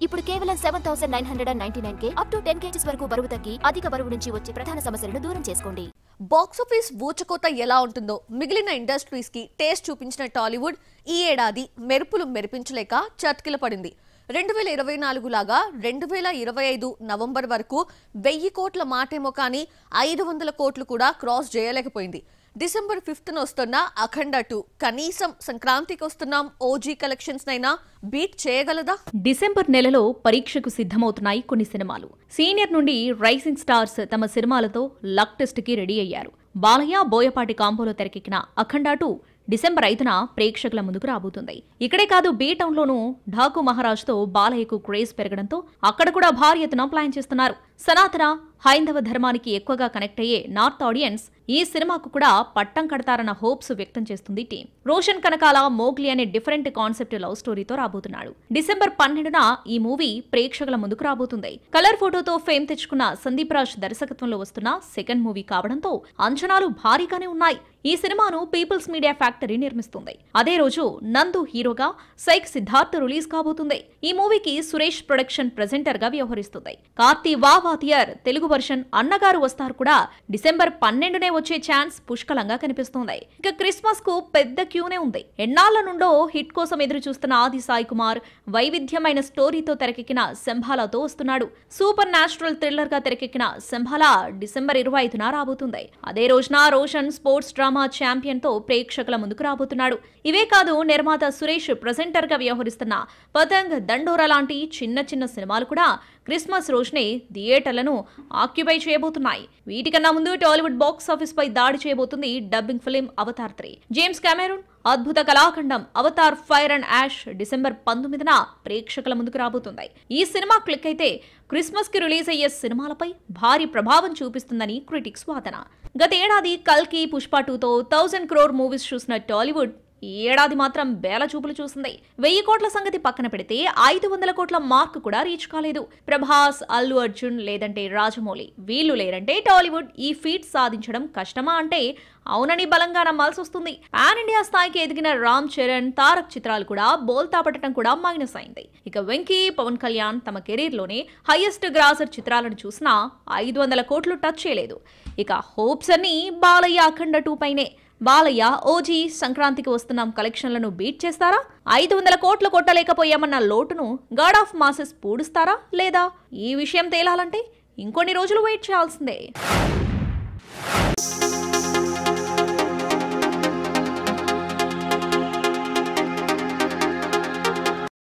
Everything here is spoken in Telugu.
ఇప్పుడు కేవలం 7999K అప్ టు 10 kgs వరకు బరువు తగ్గి అధిక బరువు నుంచి వచ్చే ప్రధాన సమస్యలను దూరం చేసుకోండి. బాక్సాఫీస్ ఊచకోత ఎలా ఉంటుందో మిగిలిన ఇండస్ట్రీస్ కి టేస్ట్ చూపించిన టాలీవుడ్ ఈ ఏడాది మెరుపులు మెరిపించలేక చట్కిల పడింది. 2024 లాగా 2025 నవంబర్ వరకు 1000 కోట్ల మాటేమో కానీ 500 కోట్లు కూడా క్రాస్ చేయలేకపోయింది. డిసెంబర్ 5th వస్తున్న అఖండ 2 కనీసం సంక్రాంతికి వస్తున్నాం ఓజీ కలెక్షన్స్ నైనా బీట్ చేయగలదా? డిసెంబర్ నెలలో పరీక్షకు సిద్ధమవుతున్నాయి కొన్ని సినిమాలు. సీనియర్ నుండి రైజింగ్ స్టార్స్ తమ సినిమాలతో లక్ టెస్ట్ కి రెడీ అయ్యారు. బాలయ్య బోయపాటి కాంబోలో తెరకెక్కిన అఖండ 2 డిసెంబర్ 5న ప్రేక్షకుల ముందుకు రాబోతుంది. ఇక్కడే కాదు, బీ టౌన్ లోనూ ఢాకు మహారాజ్ తో బాలయ్యకు క్రేజ్ పెరగడంతో అక్కడ కూడా భారీ ఎత్తున ప్లాన్ చేస్తున్నారు. సనాతన హైందవ ధర్మానికి ఎక్కువగా కనెక్ట్ అయ్యే నార్త్ ఆడియన్స్ ఈ సినిమాకు కూడా పట్టం కడతారన్న హోప్స్ వ్యక్తం చేస్తుంది టీం. రోషన్ కనకాల మోగ్లీ అనే డిఫరెంట్ కాన్సెప్ట్ లవ్ స్టోరీతో రాబోతున్నాడు. డిసెంబర్ 12న ఈ మూవీ ప్రేక్షకుల ముందుకు రాబోతుంది. కలర్ ఫోటోతో ఫేమ్ తెచ్చుకున్న సందీప్ రాజ్ దర్శకత్వంలో వస్తున్న సెకండ్ మూవీ కావడంతో అంచనాలు భారీగానే ఉన్నాయి. ఈ సినిమాను పీపుల్స్ మీడియా ఫ్యాక్టరీ నిర్మిస్తుంది. అదే రోజు నందు హీరోగా, సైక్ సిద్ధార్థ్ రిలీజ్ కాబోతుంది. ఈ మూవీకి సురేష్ ప్రొడక్షన్ ప్రెజెంటర్ గా వ్యవహరిస్తుంది. కార్తీ వావాతియర్ తెలుగు వర్షన్ అన్నగారు వస్తారు కూడా డిసెంబర్ 12నే వచ్చే ఛాన్స్ పుష్కలంగా కనిపిస్తుంది. ఇక క్రిస్మస్ కు పెద్ద క్యూనే ఉంది. ఎన్నాళ్ల నుండో హిట్ కోసం ఎదురు చూస్తున్న ఆది సాయి కుమార్ వైవిధ్యమైన స్టోరీతో తెరకెక్కిన శంభాలాతో వస్తున్నాడు. సూపర్ న్యాచురల్ థ్రిల్లర్ గా తెరకెక్కిన శంభాలా డిసెంబర్ 25న రాబోతుంది. అదే రోజున రోషన్ స్పోర్ట్స్ డ్రామా ఛాంపియన్ తో ప్రేక్షకుల ముందుకు రాబోతున్నాడు. ఇవే కాదు, నిర్మాత సురేష్ ప్రెజెంటర్ గా వ్యవహరిస్తున్న పతంగ్, దండోరా లాంటి చిన్న చిన్న సినిమాలు కూడా క్రిస్మస్ రోజునే థియేటర్లను ఆక్యుపై చేయబోతున్నాయి. వీటికన్నా ముందు టాలీవుడ్ బాక్స్ ఆఫీస్ పై దాడి చేయబోతుంది dubbing film Avatar 3. James Cameron అద్భుత కళాఖండం Avatar fire and ash December 19న ప్రేక్షకుల ముందుకు రాబోతుంది. ఈ సినిమా క్లిక్ అయితే క్రిస్మస్ కి రిలీజ్ అయ్యే సినిమాలపై భారీ ప్రభావం చూపిస్తుందని క్రిటిక్స్ వాదన. గతేడాది కల్కి, పుష్ప 2తో 1000 crore మూవీస్ చూసిన టాలీవుడ్ ఈ ఏడాది మాత్రం వేల చూపులు చూసింది. 1000 కోట్ల సంగతి పక్కన పెడితే 500 కోట్ల మార్క్ కూడా రీచ్ కాలేదు. ప్రభాస్, అల్లు అర్జున్ లేదంటే రాజమౌళి వీళ్లు లేరంటే టాలీవుడ్ ఈ ఫీట్ సాధించడం కష్టమా అంటే అవునని బలంగా నమ్మాల్సి వస్తుంది. పాన్ ఇండియా స్థాయికి ఎదిగిన రామ్ చరణ్, తారక్ చిత్రాలు కూడా బోల్తా పట్టడం కూడా మైనస్ అయింది. ఇక వెంకీ, పవన్ కళ్యాణ్ తమ కెరీర్ లోనే హైయెస్ట్ గ్రాసర్ చిత్రాలను చూసినా 500 కోట్లు టచ్ చేయలేదు. ఇక హోప్స్ అన్ని బాలయ్య అఖండ 2 పైనే. బాలయ్య ఓజీ సంక్రాంతికి వస్తున్నాం కలెక్షన్లను బీట్ చేస్తారా? 500 కోట్లు కొట్టలేకపోయామన్న లోటును గాడ్ ఆఫ్ మాసెస్ పూడుస్తారా లేదా? ఈ విషయం తేలాలంటే ఇంకొన్ని రోజులు వెయిట్ చేయాల్సిందే.